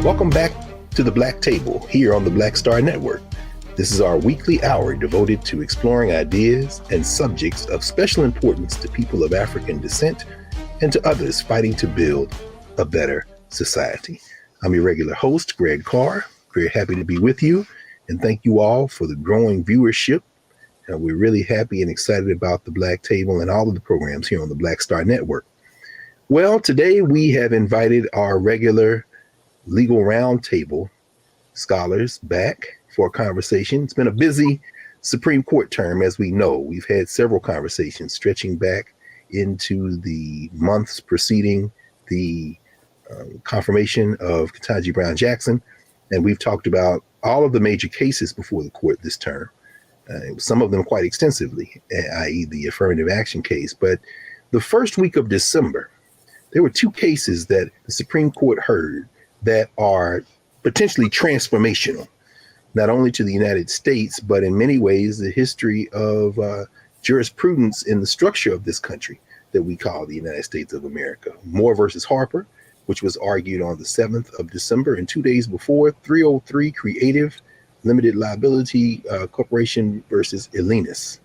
Welcome back to the Black Table here on the Black Star Network. This is our weekly hour devoted to exploring ideas and subjects of special importance to people of African descent and to others fighting to build a better society. I'm your regular host, Greg Carr. Very happy to be with you, and thank you all for the growing viewership. We're really happy and excited about the Black Table and all of the programs here on the Black Star Network. Well, today we have invited our regular legal roundtable scholars back for a conversation. It's been a busy Supreme Court term, as we know. We've had several conversations stretching back into the months preceding the confirmation of Ketanji Brown Jackson, and we've talked about all of the major cases before the court this term, some of them quite extensively, i.e. the affirmative action case. But the first week of December, there were two cases that the Supreme Court heard that are potentially transformational, not only to the United States, but in many ways the history of jurisprudence in the structure of this country that we call the United States of America. Moore versus Harper, which was argued on the 7th of December, and 2 days before, 303 Creative Limited Liability Corporation versus Elinas.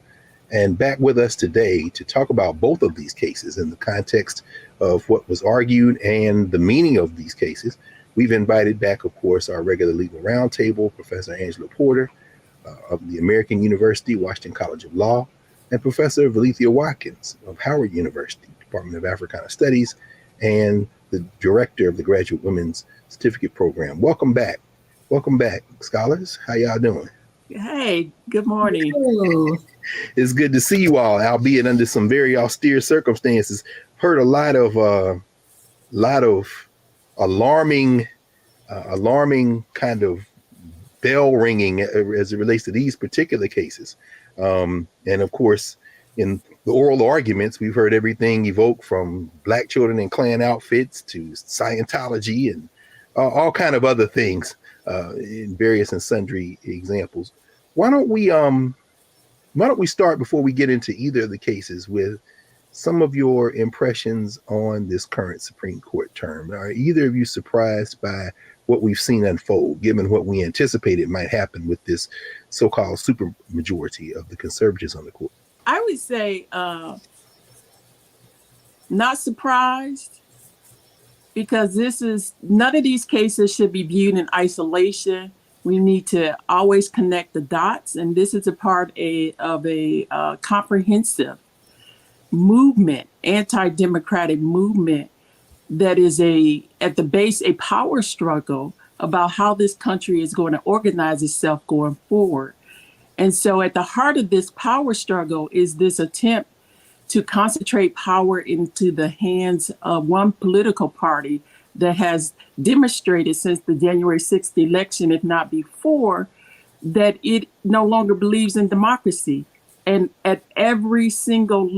And back with us today to talk about both of these cases in the context of what was argued and the meaning of these cases, we've invited back, of course, our regular legal roundtable, Professor Angela Porter of the American University, Washington College of Law, and Professor Valethia Watkins of Howard University, Department of Africana Studies, and the director of the Graduate Women's Certificate Program. Welcome back. Welcome back, scholars. How y'all doing? Hey, good morning. It's good to see you all, albeit under some very austere circumstances. Heard a lot of alarming kind of bell ringing as it relates to these particular cases. And of course, in the oral arguments, we've heard everything evoked from Black children in Klan outfits to Scientology and all kind of other things in various and sundry examples. Why don't we start before we get into either of the cases with some of your impressions on this current Supreme Court term? Are either of you surprised by what we've seen unfold, given what we anticipated might happen with this so-called supermajority of the conservatives on the court? I would say not surprised, because none of these cases should be viewed in isolation. We need to always connect the dots, and this is a part of a comprehensive movement, anti-democratic movement that is at the base a power struggle about how this country is going to organize itself going forward. And so at the heart of this power struggle is this attempt to concentrate power into the hands of one political party that has demonstrated since the January 6th election, if not before, that it no longer believes in democracy. And at every single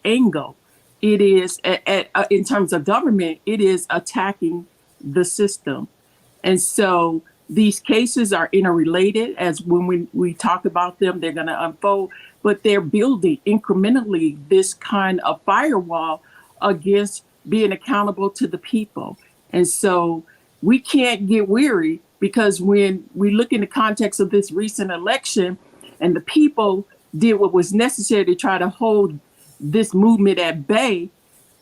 angle, it is, in terms of government, it is attacking the system. And so these cases are interrelated, as when we talk about them, they're going to unfold, but they're building incrementally this kind of firewall against being accountable to the people. And so we can't get weary, because when we look in the context of this recent election and the people did what was necessary to try to hold this movement at bay,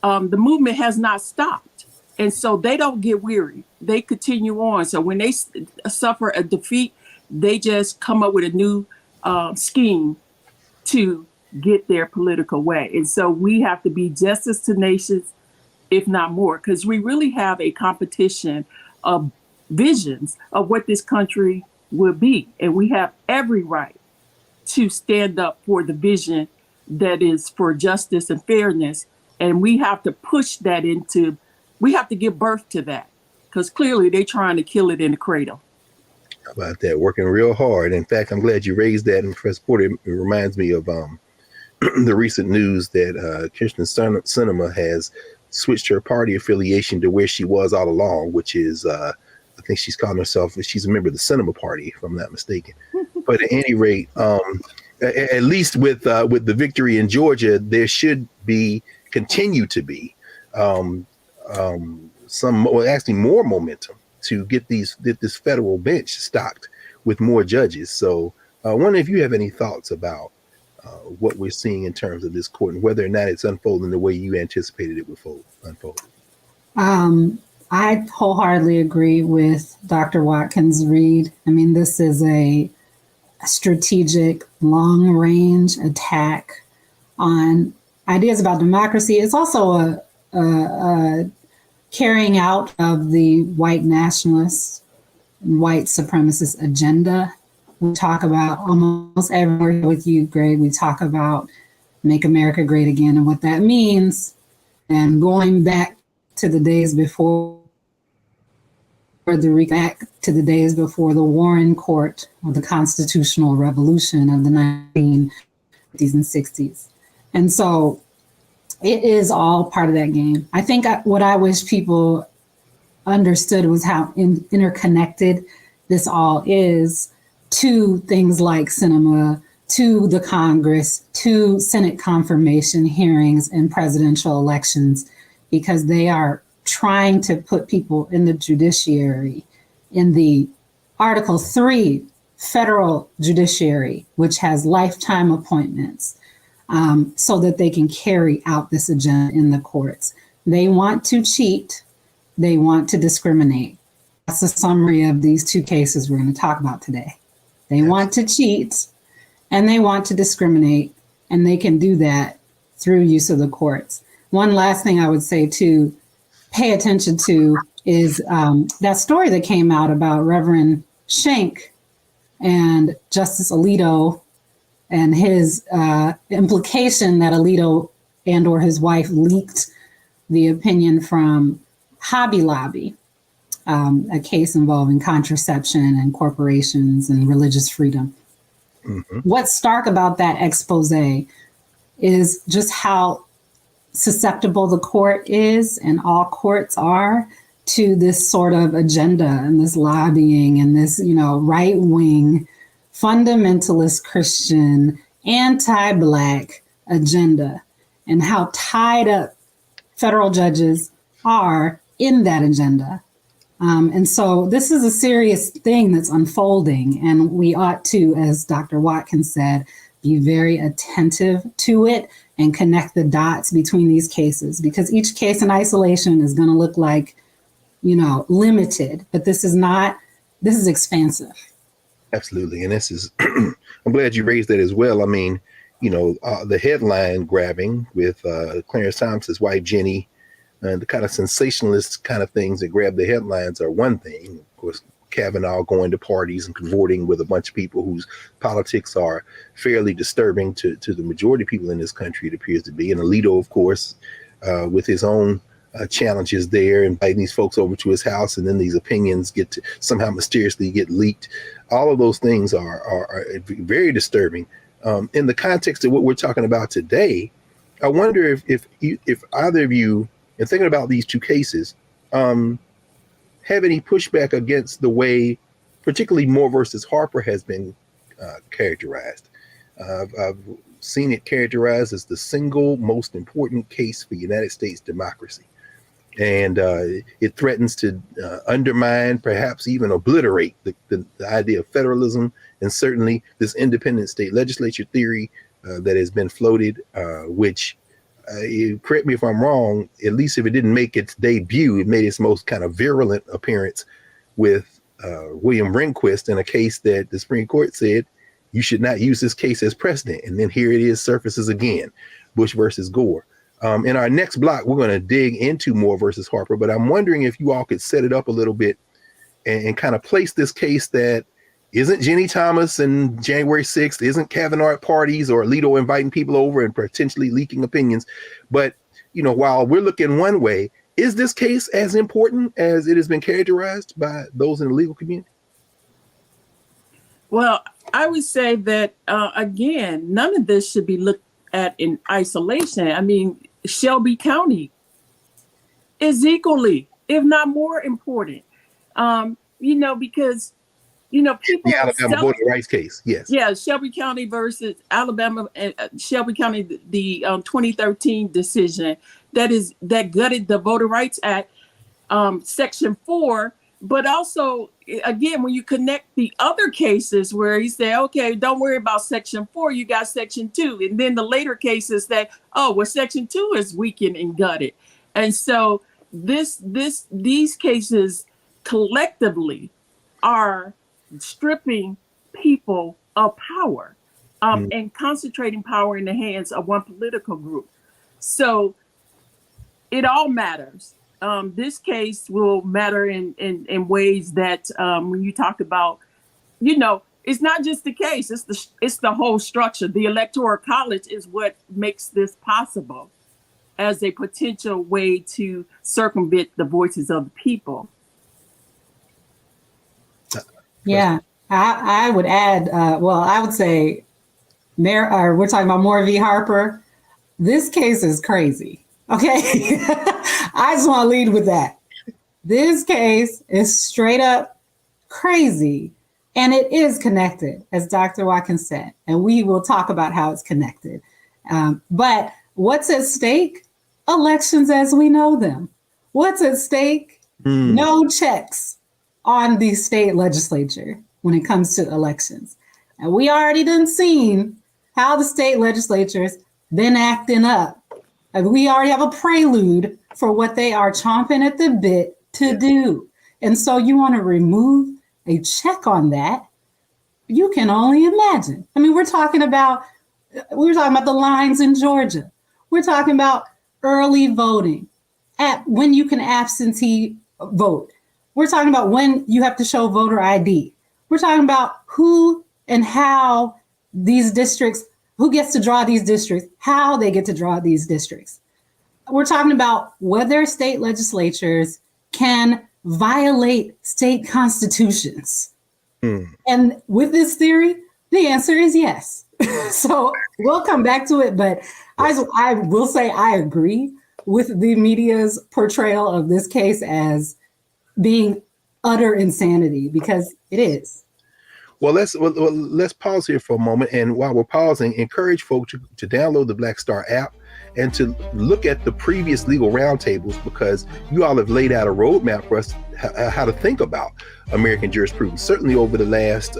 the movement has not stopped. And so they don't get weary. They continue on. So when they suffer a defeat, they just come up with a new scheme to get their political way. And so we have to be just as tenacious, if not more, because we really have a competition of visions of what this country will be. And we have every right to stand up for the vision that is for justice and fairness. And we have to push that we have to give birth to that, because clearly they're trying to kill it in the cradle. How about that? Working real hard. In fact, I'm glad you raised that. And Professor Porter, it reminds me of the recent news that Kirsten Sinema has switched her party affiliation to where she was all along, which is, I think she's calling herself, she's a member of the Sinema Party, if I'm not mistaken. But at any rate, at least with the victory in Georgia, there should continue to be actually more momentum to get this federal bench stocked with more judges. So I wonder if you have any thoughts about what we're seeing in terms of this court and whether or not it's unfolding the way you anticipated it would unfold. I wholeheartedly agree with Dr. Watkins' read. I mean, this is a strategic, long-range attack on ideas about democracy. It's also a carrying out of the white nationalist, white supremacist agenda. We talk about almost everywhere with you, Greg. We talk about Make America Great Again and what that means. And going back to the days before the Warren Court or the Constitutional Revolution of the 1950s and 60s. And so it is all part of that game. I think what I wish people understood was how interconnected this all is to things like cinema, to the Congress, to Senate confirmation hearings and presidential elections, because they are trying to put people in the judiciary, in the Article 3 federal judiciary, which has lifetime appointments, so that they can carry out this agenda in the courts. They want to cheat. They want to discriminate. That's a summary of these two cases we're going to talk about today. They want to cheat and they want to discriminate, and they can do that through use of the courts. One last thing I would say to pay attention to is that story that came out about Reverend Schenck and Justice Alito and his implication that Alito and or his wife leaked the opinion from Hobby Lobby, a case involving contraception and corporations and religious freedom. Mm-hmm. What's stark about that expose is just how susceptible the court is, and all courts are, to this sort of agenda and this lobbying and this, right-wing, fundamentalist Christian, anti-Black agenda, and how tied up federal judges are in that agenda. And so this is a serious thing that's unfolding, and we ought to, as Dr. Watkins said, be very attentive to it and connect the dots between these cases, because each case in isolation is going to look like, limited, but this is expansive. Absolutely. And this is, I'm glad you raised that as well. I mean, the headline grabbing with Clarence Thompson's wife, Jenny, the kind of sensationalist kind of things that grab the headlines are one thing. Of course, Kavanaugh going to parties and cavorting with a bunch of people whose politics are fairly disturbing to the majority of people in this country, it appears to be. And Alito, of course, with his own challenges there, inviting these folks over to his house, and then these opinions get to somehow mysteriously get leaked. All of those things are very disturbing. In the context of what we're talking about today, I wonder if either of you, in thinking about these two cases, have any pushback against the way, particularly Moore versus Harper, has been characterized. I've seen it characterized as the single most important case for United States democracy. And it threatens to undermine, perhaps even obliterate the idea of federalism, and certainly this independent state legislature theory that has been floated, which, correct me if I'm wrong, at least if it didn't make its debut, it made its most kind of virulent appearance with William Rehnquist in a case that the Supreme Court said you should not use this case as precedent. And then here it is, surfaces again, Bush versus Gore. In our next block, we're going to dig into Moore versus Harper, but I'm wondering if you all could set it up a little bit and kind of place this case that isn't Jenny Thomas and January 6th, isn't Kavanaugh at parties or Alito inviting people over and potentially leaking opinions. But, while we're looking one way, is this case as important as it has been characterized by those in the legal community? Well, I would say that, again, none of this should be looked at in isolation. I mean, Shelby County is equally, if not more important, because people. The Alabama voting rights case, yes. Yeah, Shelby County versus Alabama, Shelby County, the 2013 decision that gutted the Voting Rights Act, Section 4, But also, again, when you connect the other cases where he said, okay, don't worry about section 4, you got section 2. And then the later cases that, oh, well, section 2 is weakened and gutted. And so these cases collectively are stripping people of power and concentrating power in the hands of one political group. So it all matters. This case will matter in ways that when you talk about, it's not just the case, it's the whole structure. The Electoral College is what makes this possible as a potential way to circumvent the voices of the people. Yeah, I would add, I would say, we're talking about Moore v. Harper. This case is crazy. Okay, I just want to lead with that. This case is straight up crazy, and it is connected, as Dr. Watkins said, and we will talk about how it's connected. But what's at stake? Elections as we know them. What's at stake? No checks on the state legislature when it comes to elections. And we already done seen how the state legislatures been acting up. We already have a prelude for what they are chomping at the bit to do. And so you want to remove a check on that? You can only imagine. I mean, we're talking about the lines in Georgia. We're talking about early voting, when you can absentee vote. We're talking about when you have to show voter ID. We're talking about who and how these districts, who gets to draw these districts, how they get to draw these districts. We're talking about whether state legislatures can violate state constitutions. And with this theory, the answer is yes. So we'll come back to it, but I will say I agree with the media's portrayal of this case as being utter insanity, because it is. Well, let's pause here for a moment. And while we're pausing, encourage folks to download the Black Star app and to look at the previous legal roundtables, because you all have laid out a roadmap for us how to think about American jurisprudence, certainly over the last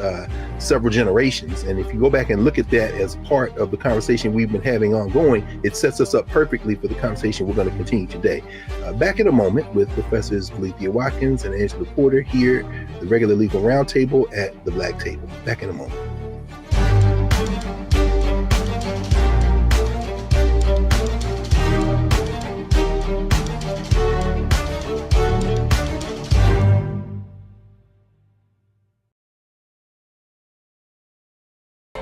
several generations. And if you go back and look at that as part of the conversation we've been having ongoing, it sets us up perfectly for the conversation we're going to continue today. Back in a moment with Professors Valencia Watkins and Angela Porter here, the regular legal roundtable at the Black Table. Back in a moment.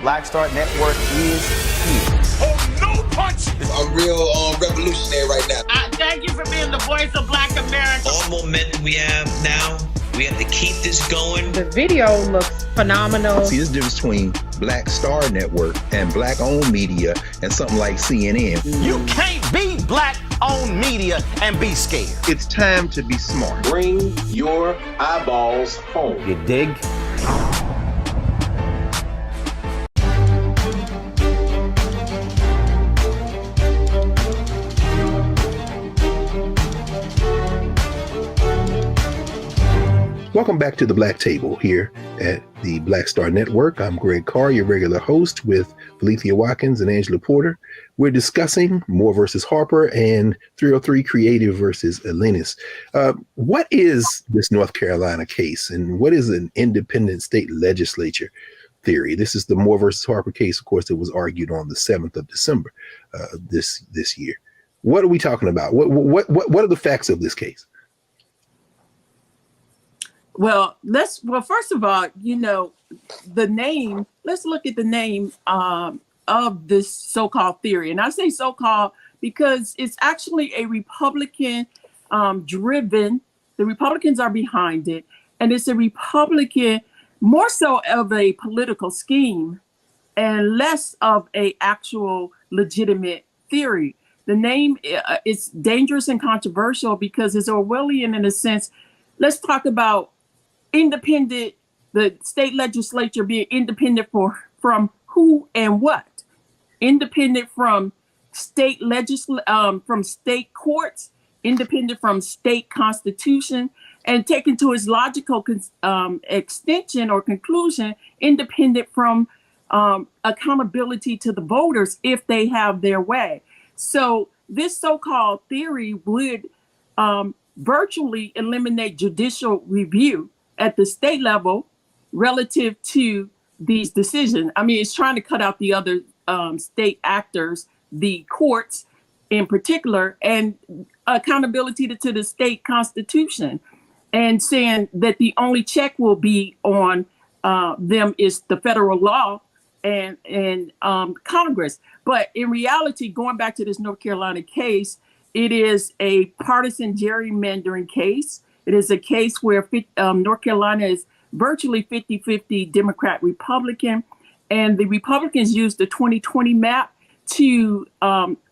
Black Star Network is here. Oh, no punch! I'm real revolutionary right now. Thank you for being the voice of Black America. All momentum we have now, we have to keep this going. The video looks phenomenal. See, there's a difference between Black Star Network and Black-owned media and something like CNN. You can't be Black-owned media and be scared. It's time to be smart. Bring your eyeballs home. You dig? Welcome back to the Black Table here at the Black Star Network. I'm Greg Carr, your regular host, with Valencia Watkins and Angela Porter. We're discussing Moore versus Harper and 303 Creative versus Alenus. What is this North Carolina case, and what is an independent state legislature theory? This is the Moore versus Harper case. Of course, it was argued on the 7th of December this year. What are we talking about? What are the facts of this case? Well, first of all, the name, let's look at the name of this so-called theory. And I say so-called because it's actually a Republican driven, the Republicans are behind it, and it's a Republican, more so of a political scheme and less of a actual legitimate theory. The name is dangerous and controversial because it's Orwellian in a sense. Let's talk about independent, the state legislature being independent from who and what? Independent from state from state courts, independent from state constitution, and taken to its logical extension or conclusion, independent from accountability to the voters if they have their way. So this so-called theory would virtually eliminate judicial review at the state level relative to these decisions. I mean, it's trying to cut out the other state actors, the courts in particular, and accountability to the state constitution, and saying that the only check will be on them is the federal law and Congress. But in reality, going back to this North Carolina case, it is a partisan gerrymandering case. It is a case where North Carolina is virtually 50-50 Democrat Republican, and the Republicans used the 2020 map to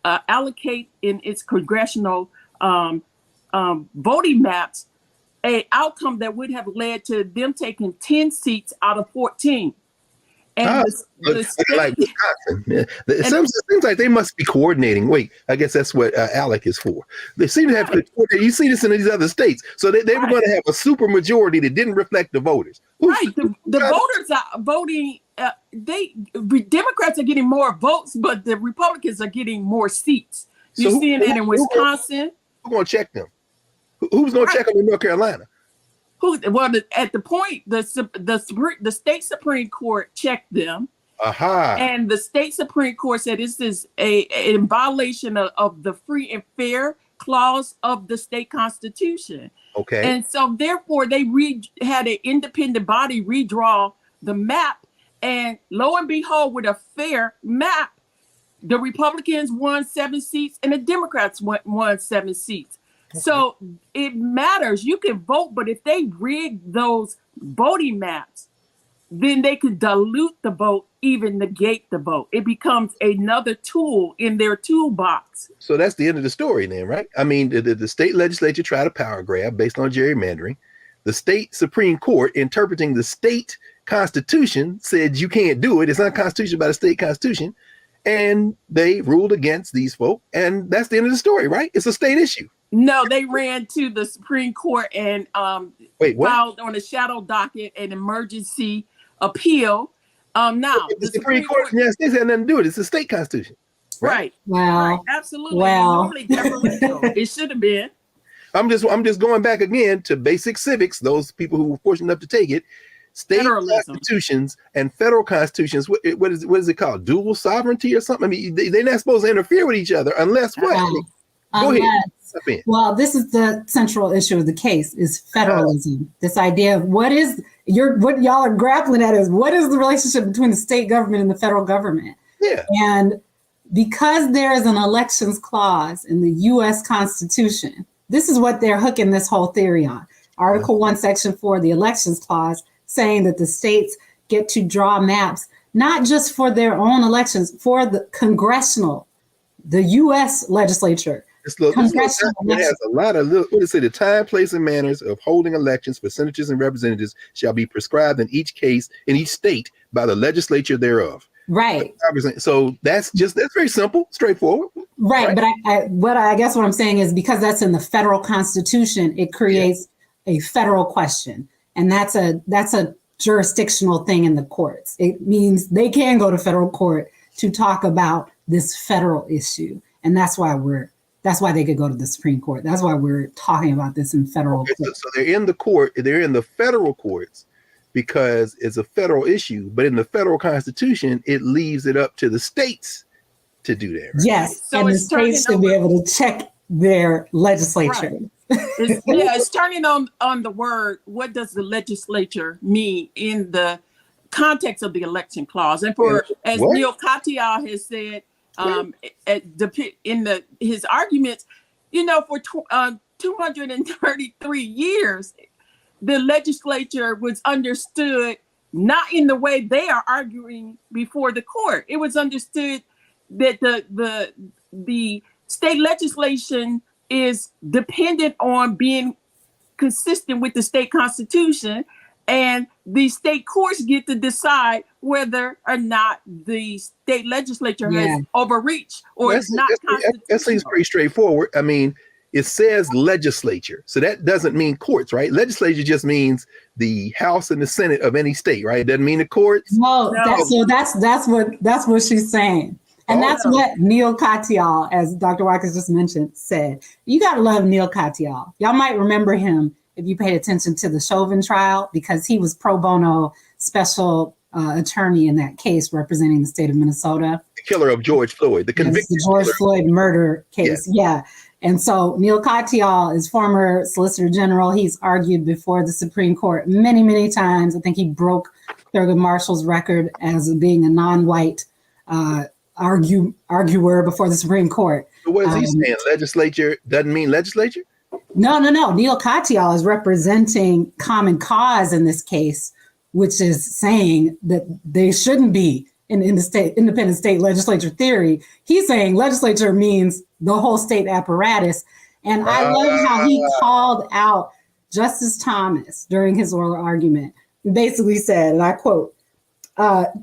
allocate in its congressional voting maps a outcome that would have led to them taking 10 seats out of 14. And the state, like Wisconsin. Yeah. It seems like they must be coordinating. Wait, I guess that's what ALEC is for. They seem to have to coordinate. You see this in these other states. So they were going to have a super majority that didn't reflect the voters. The voters are voting. Democrats are getting more votes, but the Republicans are getting more seats. You're seeing that in Wisconsin. Who's going to check them? Who's going to check them in North Carolina? At the point, the state Supreme Court checked them. And the state Supreme Court said this is in violation of the free and fair clause of the state constitution. Okay. And so therefore they had an independent body redraw the map, and lo and behold, with a fair map, the Republicans won 7 seats and the Democrats won 7 seats. Okay. So it matters. You can vote, but if they rig those voting maps, then they could dilute the vote, even negate the vote. It becomes another tool in their toolbox. So that's the end of the story then, right? I mean, the state legislature tried a power grab based on gerrymandering. The state Supreme Court, interpreting the state constitution, said you can't do it. It's not constitution by the state constitution. And they ruled against these folk. And that's the end of the story, right? It's a state issue. No, they ran to the Supreme Court and filed on a shadow docket an emergency appeal. Now, the Supreme Court of the United States had nothing to do with it. It's the state constitution. Right. Wow. Right. Absolutely. Wow. It should have been. I'm just going back again to basic civics, those people who were fortunate enough to take it. State Federalism. Constitutions and federal constitutions, what is it called? Dual sovereignty or something? I mean, they're not supposed to interfere with each other unless what? Go ahead. Well, this is the central issue of the case is federalism. This idea of what y'all are grappling at is what is the relationship between the state government and the federal government? Yeah. And because there is an elections clause in the U.S. Constitution, this is what they're hooking this whole theory on. Article 1, Section 4, the elections clause, saying that the states get to draw maps, not just for their own elections, for the the U.S. legislature. It has a lot of the time, place, and manners of holding elections for senators and representatives shall be prescribed in each case, in each state, by the legislature thereof. Right. So that's very simple, straightforward. Right. But I guess what I'm saying is because that's in the federal constitution, it creates a federal question. And that's a jurisdictional thing in the courts. It means they can go to federal court to talk about this federal issue. And that's why they could go to the Supreme Court. That's why we're talking about this in federal court. So they're in the court, they're in the federal courts because it's a federal issue. But in the federal constitution, it leaves it up to the states to do that. Right? Yes. So and the states should be able to check their legislature. Right. It's turning on the word, what does the legislature mean in the context of the election clause? And as Neil Katyal has said, in his arguments, for 233 years, the legislature was understood not in the way they are arguing before the court. It was understood that the state legislation is dependent on being consistent with the state constitution, and the state courts get to decide whether or not the state legislature has overreached or is not constitutional. That seems pretty straightforward. I mean, it says legislature. So that doesn't mean courts, right? Legislature just means the House and the Senate of any state, right? It doesn't mean the courts. No, that's what she's saying. And that's what Neil Katyal, as Dr. Watkins just mentioned, said. You got to love Neil Katyal. Y'all might remember him if you paid attention to the Chauvin trial, because he was pro bono special attorney in that case representing the state of Minnesota. The killer of George Floyd, the convicted the George Floyd murder case. Yeah. And so Neil Katyal is former Solicitor General. He's argued before the Supreme Court many, many times. I think he broke Thurgood Marshall's record as being a non-white arguer before the Supreme Court. So what is he saying? Legislature doesn't mean legislature? No. Neil Katyal is representing Common Cause in this case, which is saying that they shouldn't be in the state independent state legislature theory. He's saying legislature means the whole state apparatus. And I love how he called out Justice Thomas during his oral argument. He basically said, and I quote,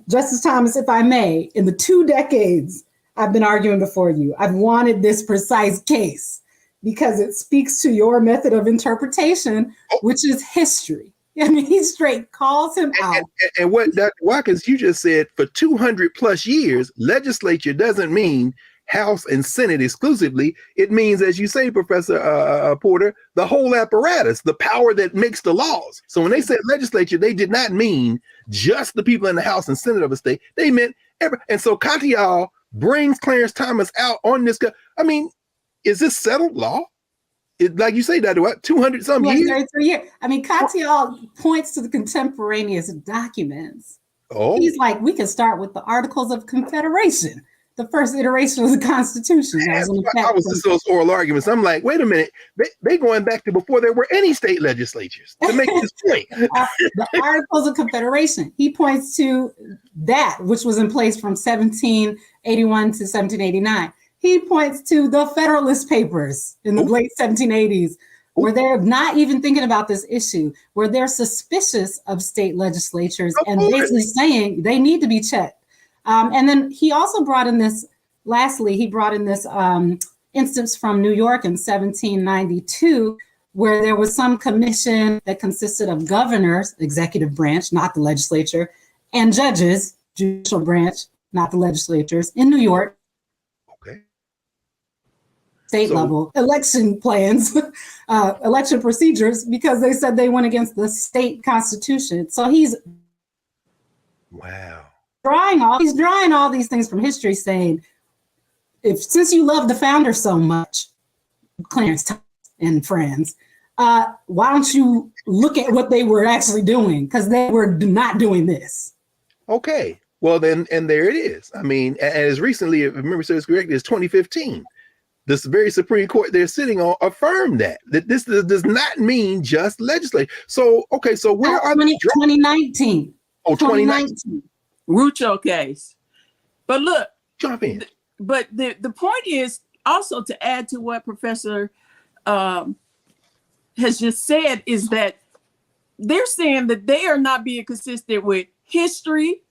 Justice Thomas, if I may, in the 2 decades I've been arguing before you, I've wanted this precise case because it speaks to your method of interpretation, which is history. I mean, he straight calls him out. And what Dr. Watkins, you just said, for 200 plus years, legislature doesn't mean House and Senate exclusively. It means, as you say, Professor Porter, the whole apparatus, the power that makes the laws. So when they said legislature, they did not mean just the people in the House and Senate of a state. They meant every. And so Katyal brings Clarence Thomas out on this. I mean, is this settled law? Like you say, Dr. What, 200 some years? 33 years. I mean, Katyal points to the contemporaneous documents. Oh, he's like, we can start with the Articles of Confederation, the first iteration of the Constitution. I was just those oral arguments. I'm like, wait a minute, they going back to before there were any state legislatures to make this point. The Articles of Confederation. He points to that, which was in place from 1781 to 1789. He points to the Federalist Papers in the late 1780s, where they're not even thinking about this issue, where they're suspicious of state legislatures and basically saying they need to be checked. And then he also brought in this, lastly, he brought in this instance from New York in 1792, where there was some commission that consisted of governors, executive branch, not the legislature, and judges, judicial branch, not the legislatures, in New York. State level election plans, election procedures, because they said they went against the state constitution. So he's drawing all these things from history, saying, since you love the founder so much, Clarence Thomas and friends, why don't you look at what they were actually doing? Because they were not doing this. Okay, well then, and there it is. I mean, as recently, if memory serves correctly, it's 2015. This very Supreme Court they're sitting on affirmed that this does not mean just legislature. So, okay, so where are 2019? Oh, 2019. Rucho case. But look, jump in. But the point is also to add to what Professor has just said is that they're saying that they are not being consistent with history,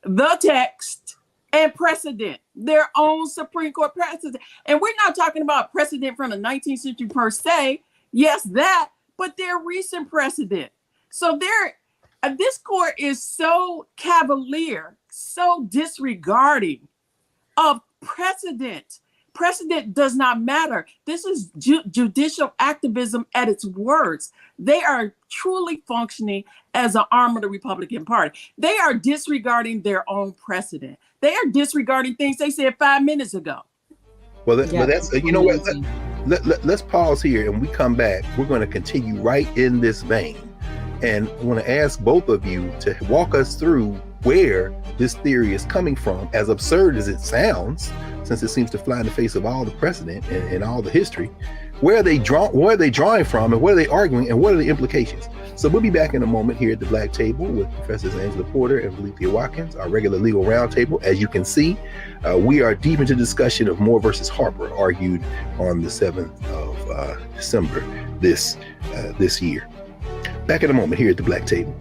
the text, and precedent, their own Supreme Court precedent. And we're not talking about precedent from the 19th century per se. Yes, that, but their recent precedent. So this court is so cavalier, so disregarding of precedent. Precedent does not matter. This is judicial activism at its worst. They are truly functioning as an arm of the Republican Party. They are disregarding their own precedent. They are disregarding things they said 5 minutes ago. Well, that's you know what? Let's pause here, and we come back. We're going to continue right in this vein, and I want to ask both of you to walk us through where this theory is coming from, as absurd as it sounds, since it seems to fly in the face of all the precedent and all the history. Where are they drawing from, and what are they arguing, and what are the implications? So we'll be back in a moment here at the Black Table with Professors Angela Porter and Valencia Watkins, our regular legal roundtable. As you can see, we are deep into discussion of Moore versus Harper, argued on the 7th of December this year. Back in a moment here at the Black Table.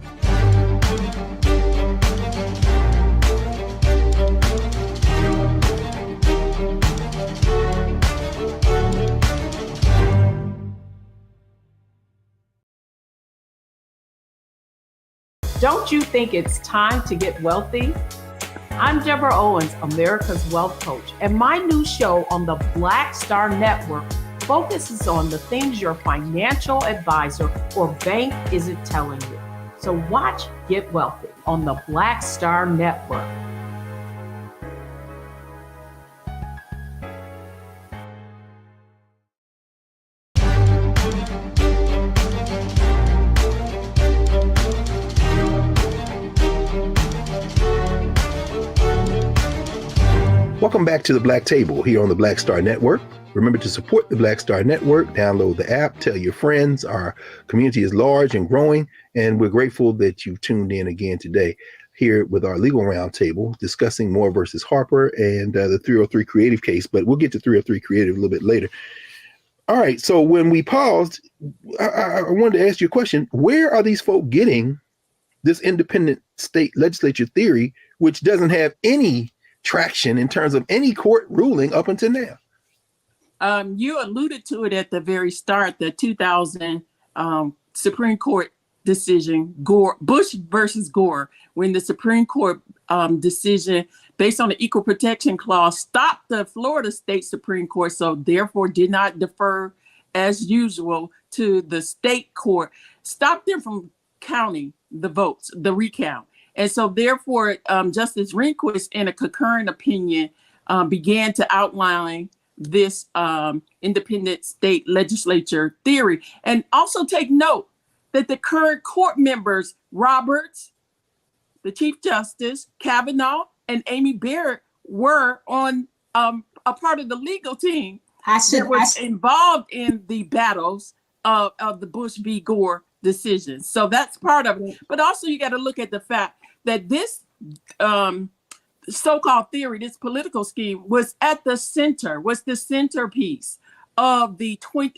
Don't you think it's time to get wealthy? I'm Deborah Owens, America's Wealth Coach, and my new show on the Black Star Network focuses on the things your financial advisor or bank isn't telling you. So watch Get Wealthy on the Black Star Network. Welcome back to the Black Table here on the Black Star Network. Remember to support the Black Star Network, download the app, tell your friends. Our community is large and growing, and we're grateful that you've tuned in again today here with our legal roundtable discussing Moore versus Harper and the 303 Creative case, but we'll get to 303 Creative a little bit later. All right, so when we paused, I wanted to ask you a question. Where are these folk getting this independent state legislature theory, which doesn't have any traction in terms of any court ruling up until now? You alluded to it at the very start, the 2000 Supreme Court decision, Bush versus Gore, when the Supreme Court decision based on the Equal Protection Clause stopped the Florida State Supreme Court, so therefore did not defer as usual to the state court, stopped them from counting the votes, the recount. And so therefore, Justice Rehnquist, in a concurrent opinion, began to outline this independent state legislature theory. And also take note that the current court members, Roberts, the Chief Justice, Kavanaugh, and Amy Barrett, were on a part of the legal team that was involved in the battles of the Bush v. Gore decisions. So that's part of it. But also you got to look at the fact that this so-called theory, this political scheme, was at the center, was the centerpiece of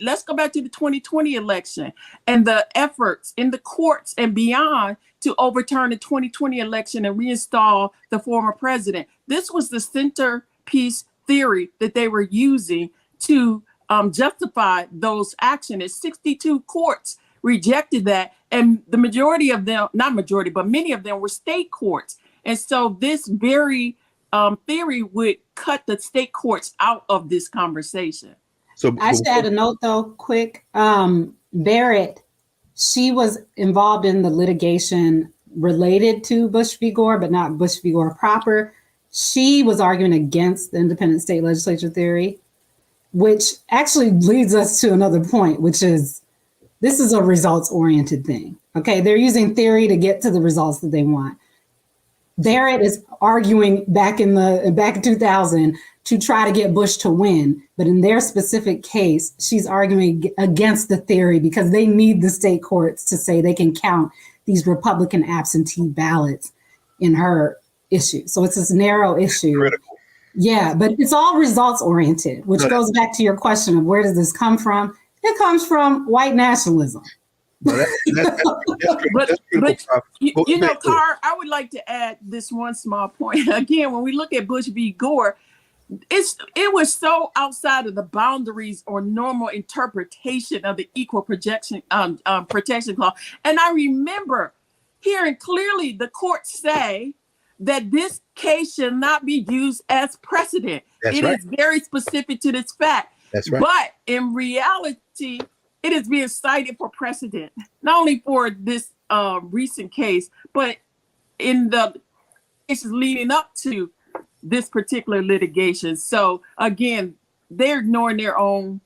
let's go back to the 2020 election and the efforts in the courts and beyond to overturn the 2020 election and reinstall the former president. This was the centerpiece theory that they were using to justify those actions. 62 courts rejected that, and the majority of them, not majority, but many of them were state courts. And so this very theory would cut the state courts out of this conversation. So I should add a note though, quick. Barrett, she was involved in the litigation related to Bush v. Gore, but not Bush v. Gore proper. She was arguing against the independent state legislature theory, which actually leads us to another point, which is this is a results-oriented thing. Okay, they're using theory to get to the results that they want. Barrett is arguing back in 2000 to try to get Bush to win, but in their specific case, she's arguing against the theory because they need the state courts to say they can count these Republican absentee ballots in her issue. So it's this narrow issue. Critical. Yeah, but it's all results-oriented, which goes back to your question of where does this come from? It comes from white nationalism. But you know, Carr, I would like to add this one small point. Again, when we look at Bush v. Gore, it was so outside of the boundaries or normal interpretation of the Equal Protection Clause. And I remember hearing clearly the court say that this case should not be used as precedent. It is very specific to this fact. That's right. But in reality, it is being cited for precedent, not only for this recent case, but in the cases leading up to this particular litigation. So again, they're ignoring their own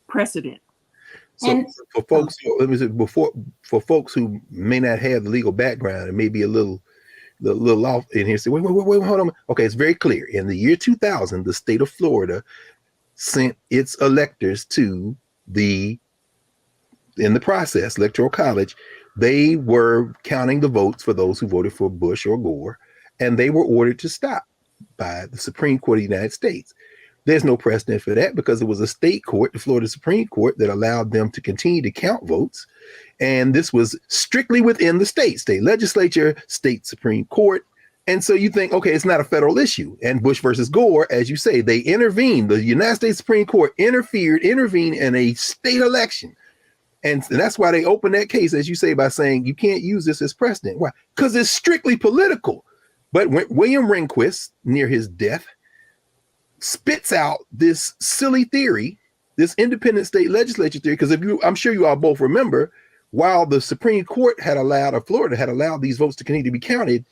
precedent. So for folks, let me say for folks who may not have the legal background and maybe a little off in here, say, wait, hold on. Okay, it's very clear. In the year 2000, the state of Florida sent its electors to in the process, Electoral College. They were counting the votes for those who voted for Bush or Gore, and they were ordered to stop by the Supreme Court of the United States. There's no precedent for that because it was a state court, the Florida Supreme Court, that allowed them to continue to count votes. And this was strictly within the state legislature, state Supreme Court. And so you think, okay, it's not a federal issue. And Bush versus Gore, as you say, they intervened. The United States Supreme Court intervened in a state election And that's why they opened that case, as you say, by saying you can't use this as precedent. Why? Because it's strictly political. But when William Rehnquist, near his death, spits out this silly theory, this independent state legislature theory, because I'm sure you all both remember, while the Supreme Court had allowed, or Florida had allowed these votes to continue to be counted,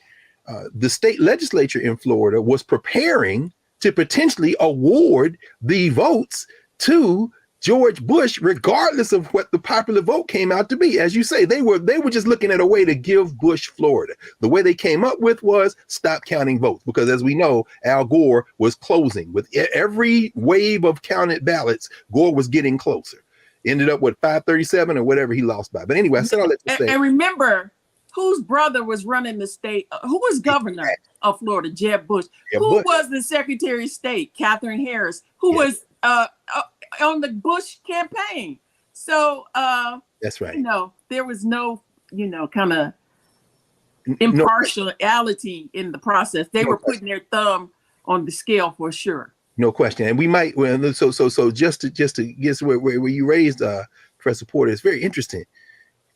the state legislature in Florida was preparing to potentially award the votes to George Bush, regardless of what the popular vote came out to be. As you say, they were just looking at a way to give Bush Florida. The way they came up with was stop counting votes, because as we know, Al Gore was closing. With every wave of counted ballots, Gore was getting closer. Ended up with 537 or whatever he lost by. But anyway, I said all that to say. And remember, whose brother was running the state? Who was governor of Florida? Jeb Bush. Who was the Secretary of State? Catherine Harris. Who was on the Bush campaign? So that's right. There was no, kind of impartiality in the process. They were putting their thumb on the scale for sure. No question. And we might, so just to get where you raised Professor Porter, it's very interesting.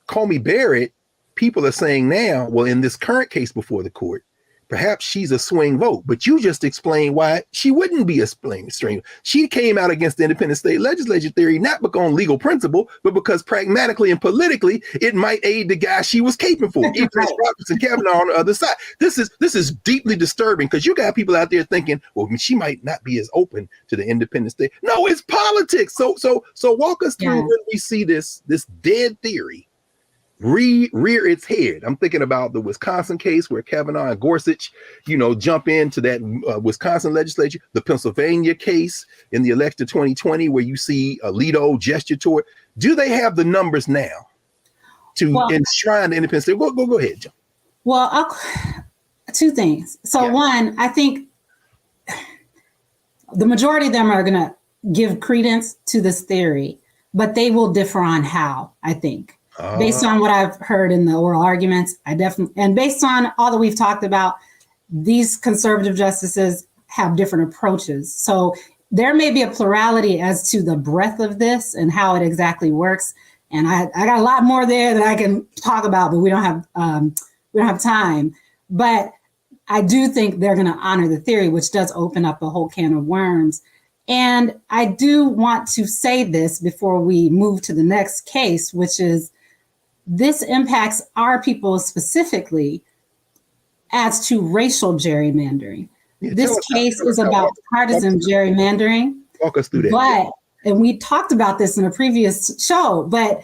Comey Barrett, people are saying now, well, in this current case before the court, perhaps she's a swing vote, but you just explained why she wouldn't be a swing. She came out against the independent state legislature theory, not because on legal principle, but because pragmatically and politically, it might aid the guy she was caping for. Even Robertson Kavanaugh on the other side. This is deeply disturbing, because you got people out there thinking, well, she might not be as open to the independent state. No, it's politics. So walk us through when we see this dead theory rear its head. I'm thinking about the Wisconsin case where Kavanaugh and Gorsuch, jump into that Wisconsin legislature, the Pennsylvania case in the election of 2020, where you see Alito gesture toward. Do they have the numbers now to enshrine the independence? Go ahead, John. Well, two things. So one, I think the majority of them are going to give credence to this theory, but they will differ on how, I think. Based on what I've heard in the oral arguments, and based on all that we've talked about, these conservative justices have different approaches. So there may be a plurality as to the breadth of this and how it exactly works. And I got a lot more there that I can talk about, but we don't have time. But I do think they're going to honor the theory, which does open up a whole can of worms. And I do want to say this before we move to the next case, which is, this impacts our people specifically as to racial gerrymandering. This case is about partisan gerrymandering. Walk us through that. And we talked about this in a previous show, but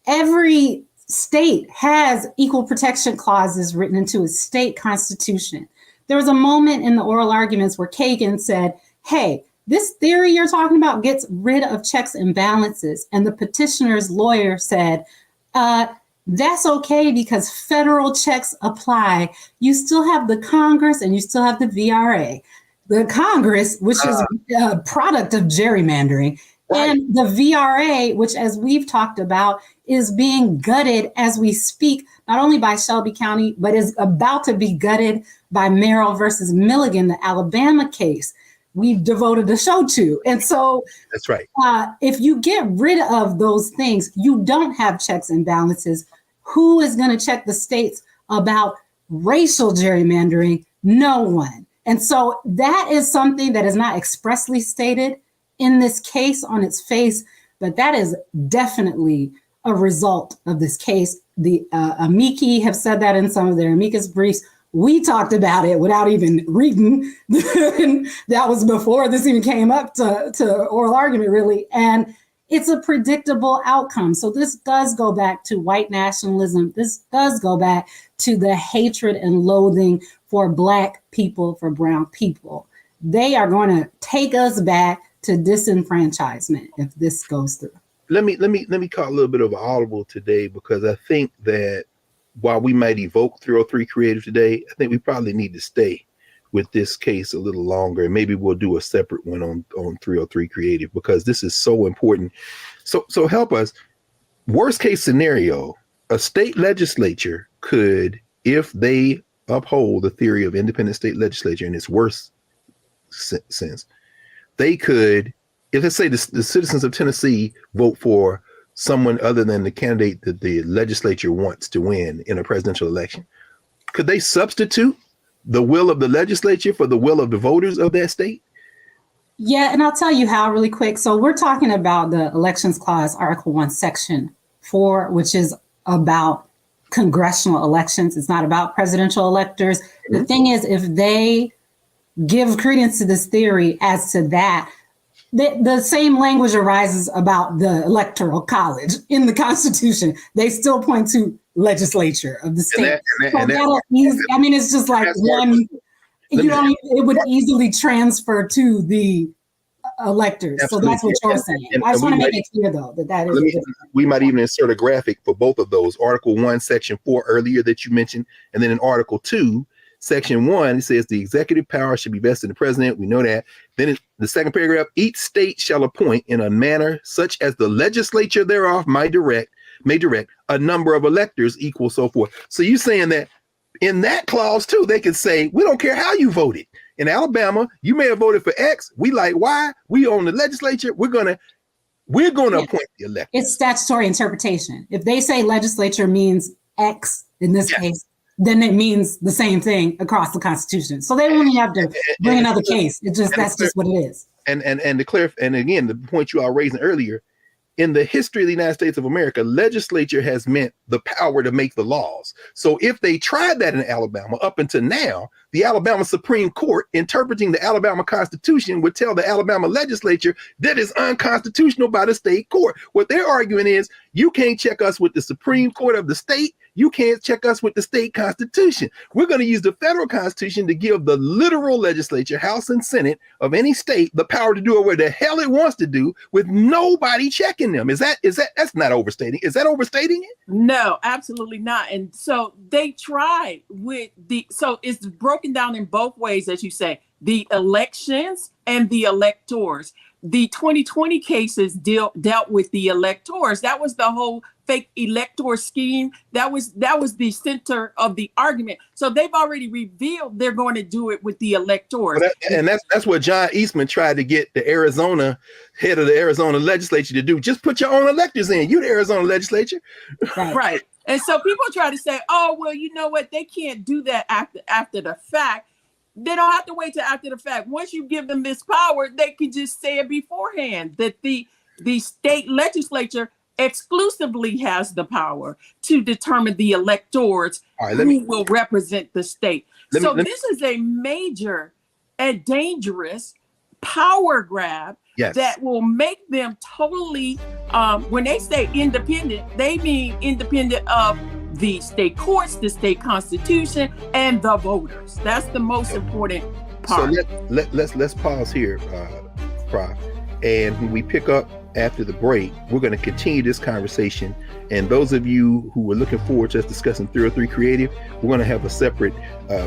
every state has equal protection clauses written into its state constitution. There was a moment in the oral arguments where Kagan said, hey, this theory you're talking about gets rid of checks and balances. And the petitioner's lawyer said, that's okay, because federal checks apply. You still have the Congress and you still have the VRA. The Congress, which is a product of gerrymandering, and the VRA, which, as we've talked about, is being gutted as we speak, not only by Shelby County, but is about to be gutted by Merrill versus Milligan, the Alabama case we've devoted a show to. And so that's right. If you get rid of those things, you don't have checks and balances. Who is going to check the states about racial gerrymandering? No one. And so that is something that is not expressly stated in this case on its face, but that is definitely a result of this case. The amici have said that in some of their amicus briefs. We talked about it without even reading. That was before this even came up to oral argument, really. And it's a predictable outcome. So this does go back to white nationalism. This does go back to the hatred and loathing for Black people, for brown people. They are going to take us back to disenfranchisement if this goes through. Let me call a little bit of an audible today, because I think that while we might evoke 303 Creative today, I think we probably need to stay with this case a little longer, and maybe we'll do a separate one on 303 Creative, because this is so important. So help us. Worst case scenario, a state legislature could, if they uphold the theory of independent state legislature in its worst sense, they could, if let's say the citizens of Tennessee vote for someone other than the candidate that the legislature wants to win in a presidential election? Could they substitute the will of the legislature for the will of the voters of that state? Yeah, and I'll tell you how really quick. So we're talking about the Elections Clause, Article 1, Section 4, which is about congressional elections. It's not about presidential electors. Mm-hmm. The thing is, if they give credence to this theory as to that, the same language arises about the Electoral College in the Constitution. They still point to legislature of the state. I mean, it's just like one, it would easily transfer to the electors. Absolutely. So that's what you're saying. I just want to make it clear, though, that is. We might even insert a graphic for both of those. Article 1, Section 4 earlier that you mentioned, and then in Article 2, Section 1, it says the executive power should be vested in the president. We know that. Then in the second paragraph, each state shall appoint in a manner such as the legislature thereof may direct a number of electors equal, so forth. So you're saying that in that clause too, they could say, we don't care how you voted. In Alabama, you may have voted for X. We like Y. We own the legislature. We're gonna appoint the elector. It's statutory interpretation. If they say legislature means X in this case, then it means the same thing across the Constitution. So they don't even have to bring another case. That's just what it is. And again, the point you all raising earlier, in the history of the United States of America, legislature has meant the power to make the laws. So if they tried that in Alabama up until now, the Alabama Supreme Court interpreting the Alabama Constitution would tell the Alabama legislature that is unconstitutional by the state court. What they're arguing is, you can't check us with the Supreme Court of the state. You can't check us with the state constitution. We're going to use the federal constitution to give the literal legislature, House and Senate of any state, the power to do it where the hell it wants to do with nobody checking them. That's not overstating. Is that overstating it? No, absolutely not. And so they tried so it's broken down in both ways, as you say, the elections and the electors. The 2020 cases dealt with the electors. That was the whole fake elector scheme. That was the center of the argument. So they've already revealed they're going to do it with the electors. And that's what John Eastman tried to get the Arizona head of the Arizona legislature to do. Just put your own electors in. You the Arizona legislature. Right. And so people try to say, oh, well, you know what? They can't do that after the fact. They don't have to wait till after the fact. Once you give them this power, they can just say it beforehand that the state legislature exclusively has the power to determine the electors who will represent the state. This is a major and dangerous power grab that will make them totally, when they say independent, they mean independent of the state courts, the state constitution, and the voters. That's the most important part. So let's pause here, Prof. And when we pick up after the break, we're going to continue this conversation. And those of you who are looking forward to us discussing 303 Creative, we're going to have a separate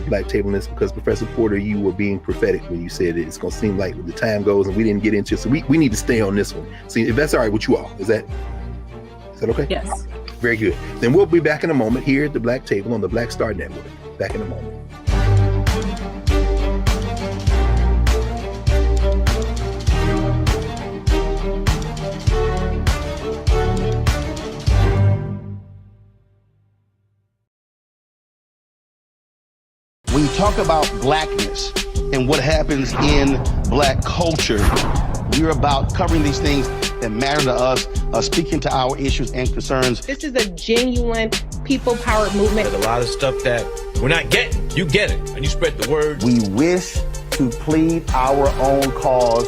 Black Table on this, because Professor Porter, you were being prophetic when you said it's going to seem like the time goes and we didn't get into it. So we need to stay on this one. See if that's all right with you all. Is that okay? Yes. Very good. Then we'll be back in a moment here at the Black Table on the Black Star Network. Back in a moment. When you talk about blackness and what happens in Black culture, we're about covering these things that matter to us, speaking to our issues and concerns. This is a genuine people-powered movement. There's a lot of stuff that we're not getting. You get it, and you spread the word. We wish to plead our own cause.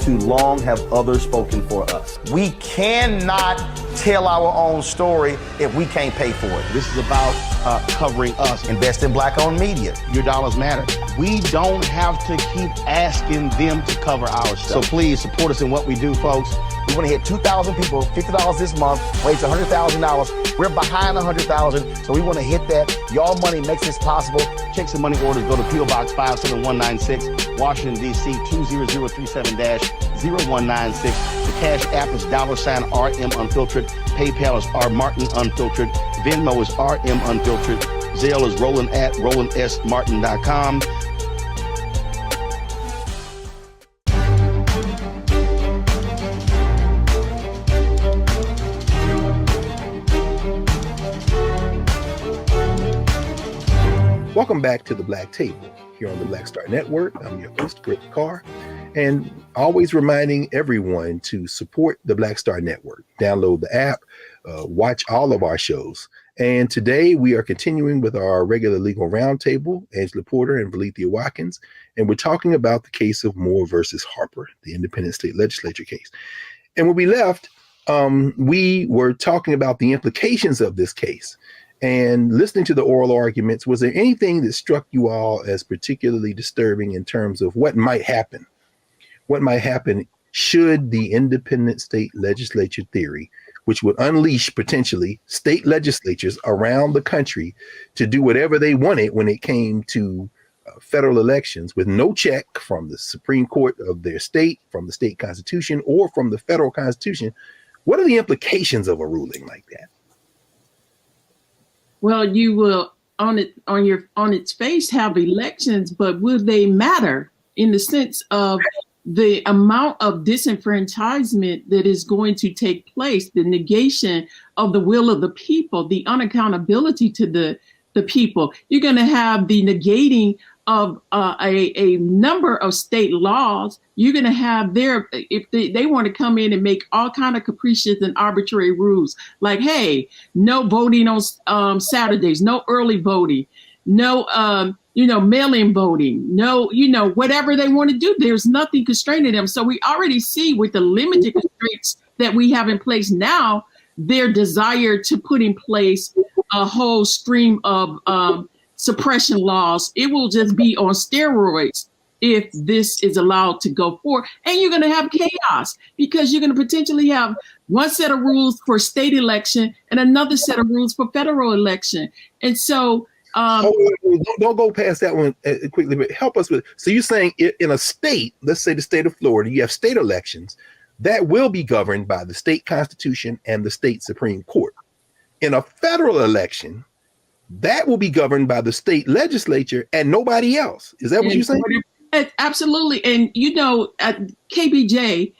Too long have others spoken for us. We cannot tell our own story if we can't pay for it. This is about covering us. Invest in Black-owned media. Your dollars matter. We don't have to keep asking them to cover our stuff. So please support us in what we do, folks. We want to hit 2,000 people, $50 this month, raise $100,000. We're behind 100,000, so we want to hit that. Y'all money makes this possible. Checks and money orders go to P.O. Box 57196, Washington, D.C. 20037-0196. The Cash App is $RM Unfiltered. PayPal is R Martin Unfiltered. Venmo is RM Unfiltered. Zelle is Roland at RolandSMartin.com. Welcome back to the Black Table here on the Black Star Network. I'm your host, Carr, and always reminding everyone to support the Black Star Network. Download the app, watch all of our shows. And today we are continuing with our regular legal roundtable, Angela Porter and Valethia Watkins, and we're talking about the case of Moore versus Harper, the independent state legislature case. And when we left, we were talking about the implications of this case. And listening to the oral arguments, was there anything that struck you all as particularly disturbing in terms of what might happen? What might happen should the independent state legislature theory, which would unleash potentially state legislatures around the country to do whatever they wanted when it came to federal elections with no check from the Supreme Court of their state, from the state constitution, or from the federal constitution, what are the implications of a ruling like that? Well, you will on its face have elections, but will they matter in the sense of the amount of disenfranchisement that is going to take place, the negation of the will of the people, the unaccountability to the people? You're going to have the negating of a number of state laws. You're going to have if they want to come in and make all kind of capricious and arbitrary rules, like, hey, no voting on Saturdays, no early voting, no, mail-in voting, no, whatever they want to do. There's nothing constraining them. So we already see with the limited constraints that we have in place now, their desire to put in place a whole stream of suppression laws. It will just be on steroids if this is allowed to go forward. And you're going to have chaos because you're going to potentially have one set of rules for state election and another set of rules for federal election. And so don't go past that one quickly, but help us with. So you're saying in a state, let's say the state of Florida, you have state elections that will be governed by the state constitution and the state Supreme Court. In a federal election, that will be governed by the state legislature and nobody else. Is that what you're saying? Absolutely. And, at KBJ,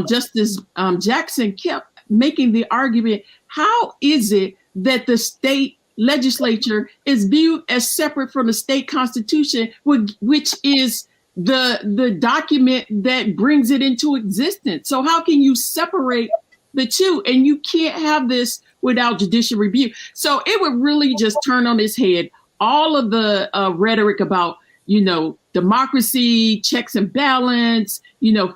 Justice Jackson kept making the argument, how is it that the state legislature is viewed as separate from the state constitution, which is the document that brings it into existence? So how can you separate the two? And you can't have this without judicial review. So it would really just turn on its head all of the rhetoric about, democracy, checks and balance,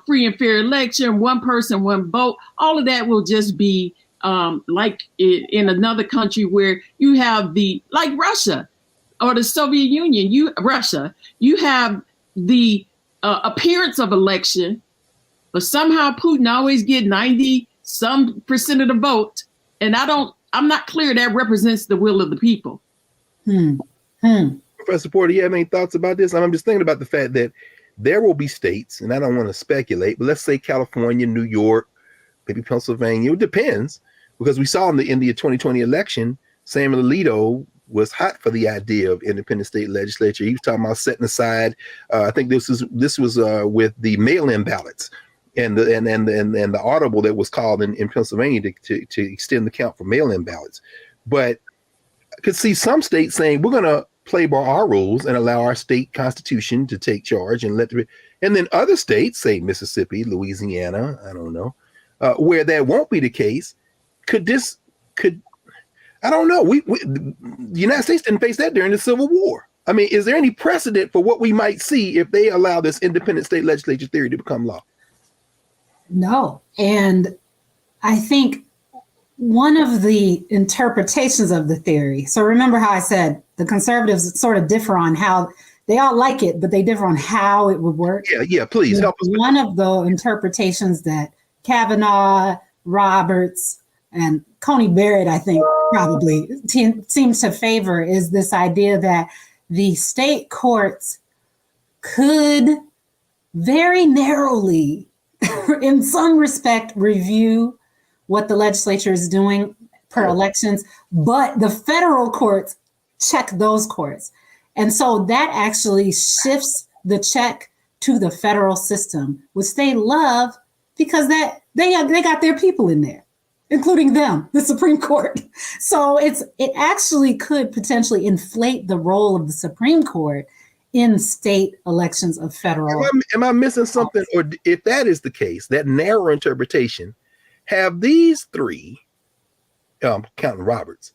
free and fair election, one person, one vote. All of that will just be like in another country where you have like Russia or the Soviet Union, you have the appearance of election, but somehow Putin always get 90% of the vote. And I'm not clear that represents the will of the people. Professor Porter, you have any thoughts about this? I'm just thinking about the fact that there will be states, and I don't want to speculate, but let's say California, New York, maybe Pennsylvania. It depends, because we saw in the 2020 election, Samuel Alito was hot for the idea of independent state legislature. He was talking about setting aside. I think this was with the mail-in ballots. And the audible that was called in Pennsylvania to extend the count for mail-in ballots. But I could see some states saying, we're going to play by our rules and allow our state constitution to take charge and and then other states, say Mississippi, Louisiana, I don't know, where that won't be the case. I don't know. The United States didn't face that during the Civil War. I mean, is there any precedent for what we might see if they allow this independent state legislature theory to become law? No. And I think one of the interpretations of the theory, so remember how I said the conservatives sort of differ on how they all like it, but they differ on how it would work. Yeah, please help us. One of the interpretations that Kavanaugh, Roberts, and Coney Barrett, I think, probably seems to favor is this idea that the state courts could very narrowly, in some respect, review what the legislature is doing per elections, but the federal courts check those courts. And so that actually shifts the check to the federal system, which they love because that they got their people in there. including them, the Supreme Court. So it actually could potentially inflate the role of the Supreme Court in state elections of federal. Am I missing something? Or if that is the case, that narrow interpretation, have these three, counting Roberts,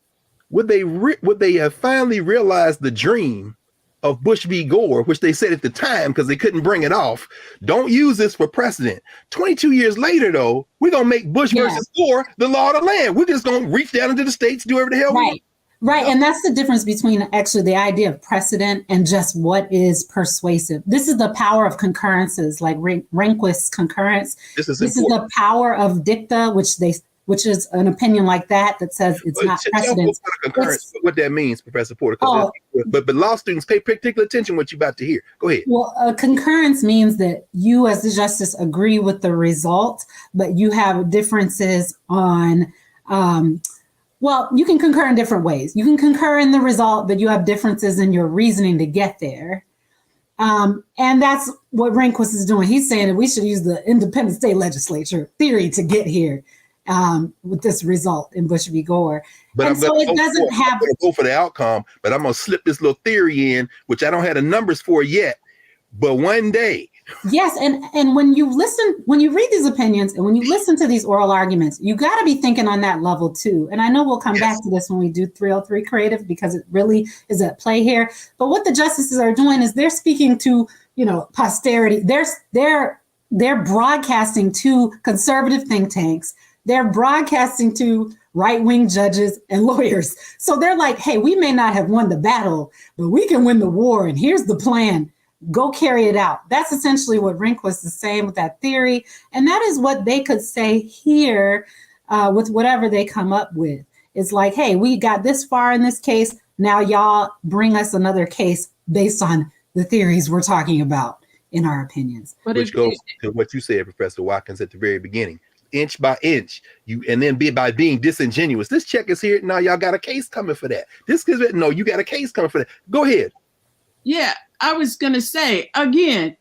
would they have finally realized the dream of Bush v. Gore, which they said at the time because they couldn't bring it off? Don't use this for precedent. 22 years later, though, we're gonna make Bush versus Gore the law of the land. We're just gonna reach down into the states, do whatever the hell we want. Right. And that's the difference between actually the idea of precedent and just what is persuasive. This is the power of concurrences, like Rehnquist's concurrence. This is the power of dicta, which is an opinion like that says it's not precedent. What that means, Professor Porter. But law students pay particular attention to what you're about to hear. Go ahead. Well, concurrence means that you as the justice agree with the result, but you have differences on well, you can concur in different ways. You can concur in the result, but you have differences in your reasoning to get there. And that's what Rehnquist is doing. He's saying that we should use the independent state legislature theory to get here with this result in Bush v. Gore. But I'm going to go for the outcome, but I'm going to slip this little theory in, which I don't have the numbers for yet. But one day. Yes. And when you read these opinions and when you listen to these oral arguments, you got to be thinking on that level too. And I know we'll come back to this when we do 303 creative, because it really is at play here. But what the justices are doing is they're speaking to, posterity. They're broadcasting to conservative think tanks. They're broadcasting to right-wing judges and lawyers. So they're like, hey, we may not have won the battle, but we can win the war. And here's the plan. Go carry it out. That's essentially what Rehnquist is saying with that theory. And that is what they could say here with whatever they come up with. It's like, hey, we got this far in this case. Now y'all bring us another case based on the theories we're talking about in our opinions. Which goes to what you said, Professor Watkins, at the very beginning. Inch by inch, by being disingenuous. This check is here. Now y'all got a case coming for that. You got a case coming for that. Go ahead. Yeah, I was going to say, again,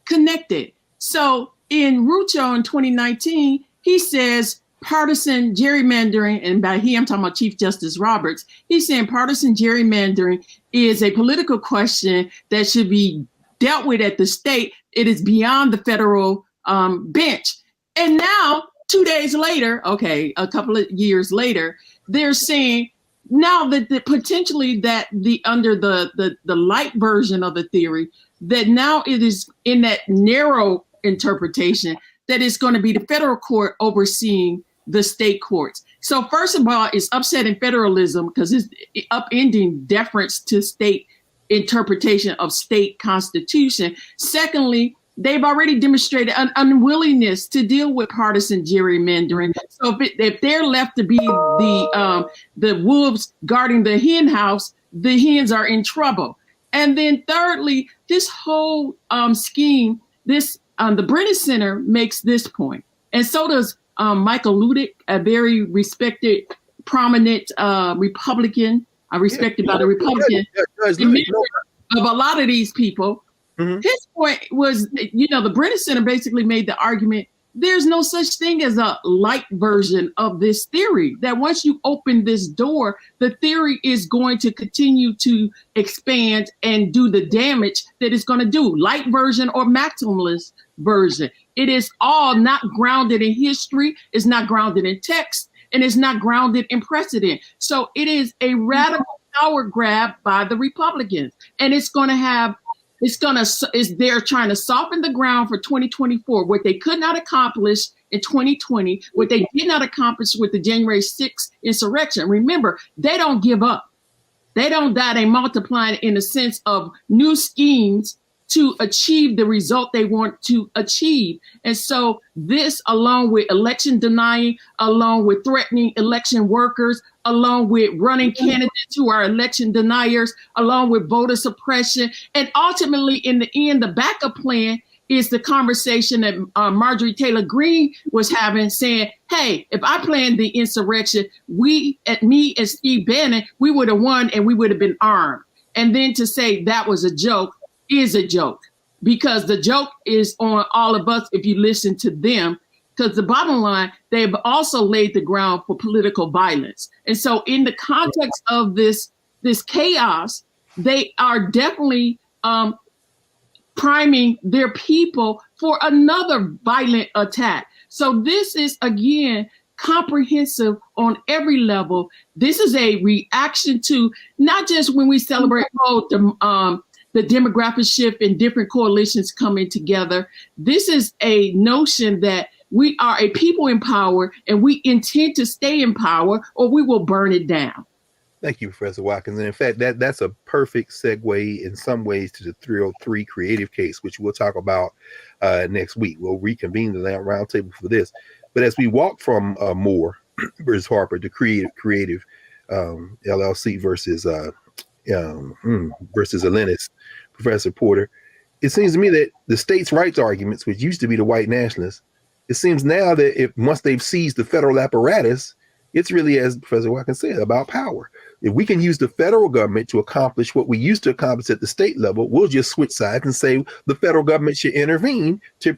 connected. So in Rucho in 2019, he says partisan gerrymandering, and by he, I'm talking about Chief Justice Roberts, he's saying partisan gerrymandering is a political question that should be dealt with at the state. It is beyond the federal bench. And now, 2 days later, a couple of years later, they're saying now that potentially that under the light version of the theory, that now it is in that narrow interpretation that it's going to be the federal court overseeing the state courts. So first of all, it's upsetting federalism because it's upending deference to state interpretation of state constitution. Secondly, they've already demonstrated an unwillingness to deal with partisan gerrymandering. So if they're left to be the wolves guarding the hen house, the hens are in trouble. And then thirdly, this whole scheme, the Brennan Center makes this point, and so does Michael Ludick, a very respected, prominent Republican, respected by the Republican, of a lot of these people. Mm-hmm. His point was, the Brennan Center basically made the argument, there's no such thing as a light version of this theory, that once you open this door, the theory is going to continue to expand and do the damage that it's going to do, light version or maximalist version. It is all not grounded in history, it's not grounded in text, and it's not grounded in precedent. So it is a radical power grab by the Republicans, and they're trying to soften the ground for 2024, what they could not accomplish in 2020, what they did not accomplish with the January 6th insurrection. Remember, they don't give up. They don't die. They multiply in the sense of new schemes to achieve the result they want to achieve. And so this, along with election denying, along with threatening election workers, along with running candidates who are election deniers, along with voter suppression, and ultimately, in the end, the backup plan is the conversation that Marjorie Taylor Greene was having, saying, hey, if I planned the insurrection, me and Steve Bannon, we would have won and we would have been armed. And then to say that was a joke is a joke, because the joke is on all of us if you listen to them, Because the bottom line, they've also laid the ground for political violence. And so in the context of this chaos, they are definitely priming their people for another violent attack. So this is, again, comprehensive on every level. This is a reaction to not just when we celebrate the demographic shift and different coalitions coming together. This is a notion that we are a people in power and we intend to stay in power or we will burn it down. Thank you, Professor Watkins. And in fact, that's a perfect segue in some ways to the 303 creative case, which we'll talk about next week. We'll reconvene the roundtable for this. But as we walk from Moore versus Harper, the creative LLC versus Alennis, Professor Porter, it seems to me that the states' rights arguments, which used to be the white nationalists, it seems now that once they've seized the federal apparatus, it's really, as Professor Watkins said, about power. If we can use the federal government to accomplish what we used to accomplish at the state level, we'll just switch sides and say the federal government should intervene to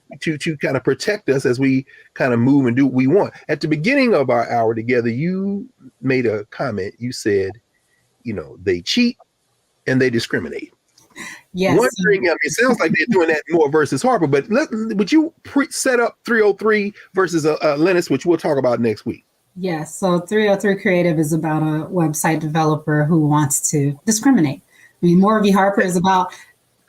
kind of protect us as we kind of move and do what we want. At the beginning of our hour together, you made a comment. You said, they cheat and they discriminate. Yes. Wondering, it sounds like they're doing that more versus Harper, but would you set up 303 versus Alennis, which we'll talk about next week? Yes. So 303 Creative is about a website developer who wants to discriminate. Moore v. Harper is about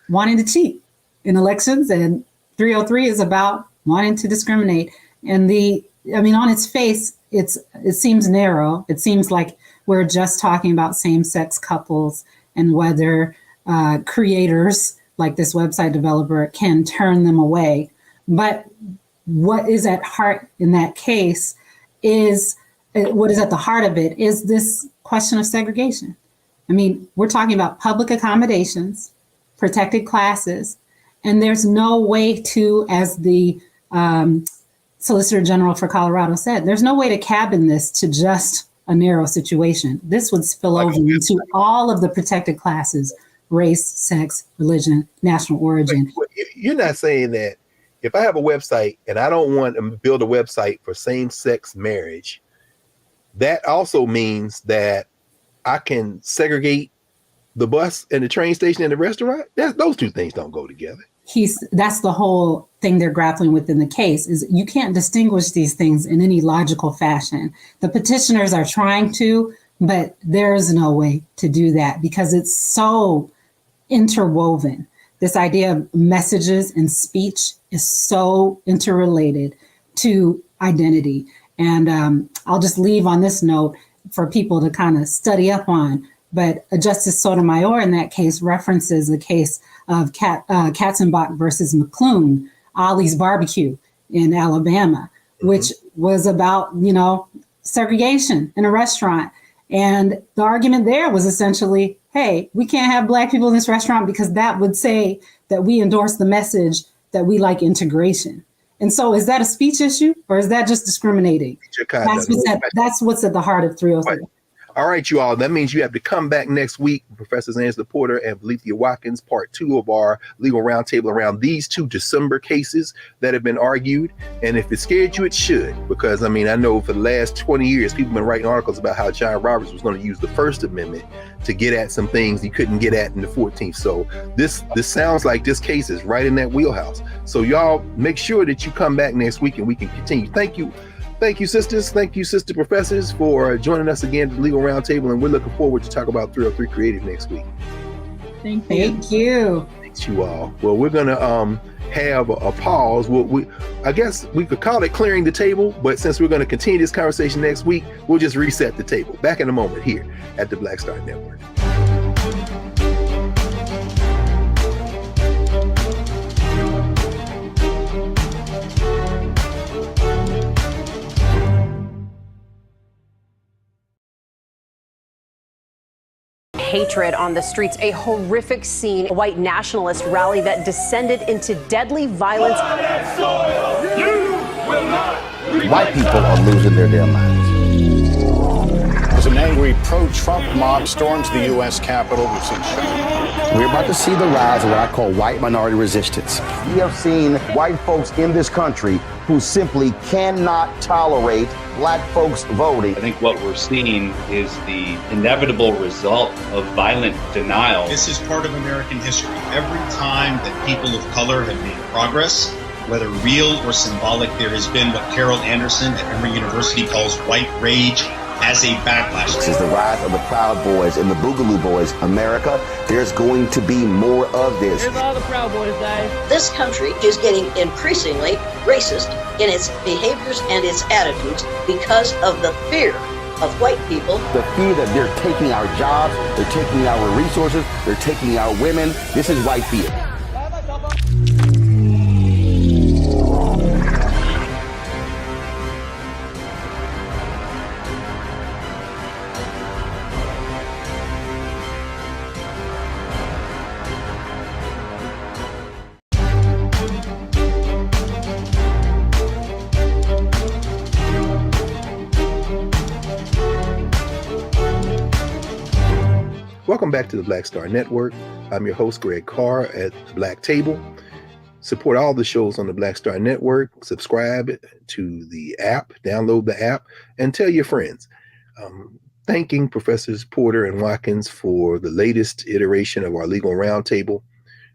wanting to cheat in elections, and 303 is about wanting to discriminate. And on its face, it seems narrow. It seems like we're just talking about same-sex couples and whether creators like this website developer can turn them away. But what is at heart in that case is what is at the heart of it is this question of segregation. We're talking about public accommodations, protected classes, and there's no way to, as the Solicitor General for Colorado said, there's no way to cabin this to just a narrow situation. This would spill over into all of the protected classes: race, sex, religion, national origin. You're not saying that if I have a website and I don't want to build a website for same-sex marriage, that also means that I can segregate the bus and the train station and the restaurant? Those two things don't go together. That's the whole thing they're grappling with in the case, is you can't distinguish these things in any logical fashion. The petitioners are trying to, but there is no way to do that because it's so interwoven. This idea of messages and speech is so interrelated to identity. And I'll just leave on this note for people to kind of study up on. But Justice Sotomayor in that case references the case of Katzenbach versus McClune, Ollie's Barbecue in Alabama, which was about, segregation in a restaurant. And the argument there was essentially, hey, we can't have Black people in this restaurant because that would say that we endorse the message that we like integration. And so is that a speech issue or is that just discriminating? That's what's at the heart of 303. All right, you all. That means you have to come back next week, Professors Angela Porter and Valethia Watkins, part 2 of our legal roundtable around these 2 December cases that have been argued. And if it scared you, it should, because I know for the last 20 years, people have been writing articles about how John Roberts was going to use the First Amendment to get at some things he couldn't get at in the 14th. So this sounds like this case is right in that wheelhouse. So y'all make sure that you come back next week and we can continue. Thank you. Thank you, sisters. Thank you, sister professors, for joining us again at the Legal Roundtable, and we're looking forward to talk about 303 Creative next week. Thank you. Thank you. Thanks, you all. Well, we're going to have a pause. I guess we could call it clearing the table, but since we're going to continue this conversation next week, we'll just reset the table. Back in a moment here at the Black Star Network. Hatred on the streets, a horrific scene, a white nationalist rally that descended into deadly violence. White people are losing their damn minds. There's an angry angry pro-Trump mob storms the U.S. Capitol. We've seen We're about to see the rise of what I call white minority resistance. We have seen white folks in this country who simply cannot tolerate black folks voting. I think what we're seeing is the inevitable result of violent denial. This is part of American history. Every time that people of color have made progress, whether real or symbolic, there has been what Carol Anderson at Emory University calls white rage as a backlash. This is the rise of the Proud Boys and the Boogaloo Boys. America, there's going to be more of this. Here's all the Proud Boys, guys. This country is getting increasingly racist in its behaviors and its attitudes because of the fear of white people. The fear that they're taking our jobs, they're taking our resources, they're taking our women. This is white fear. Welcome back to the Black Star Network. I'm your host, Greg Carr at the Black Table. Support all the shows on the Black Star Network. Subscribe to the app, download the app, and tell your friends. Thanking Professors Porter and Watkins for the latest iteration of our legal roundtable.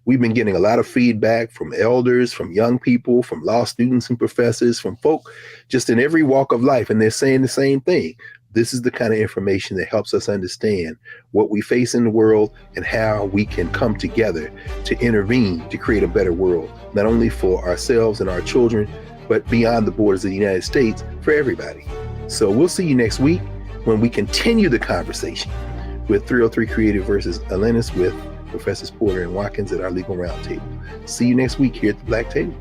We've been getting a lot of feedback from elders, from young people, from law students and professors, from folk just in every walk of life, and they're saying the same thing. This is the kind of information that helps us understand what we face in the world and how we can come together to intervene to create a better world, not only for ourselves and our children, but beyond the borders of the United States for everybody. So we'll see you next week when we continue the conversation with 303 Creative versus Atlantis with Professors Porter and Watkins at our legal roundtable. See you next week here at the Black Table.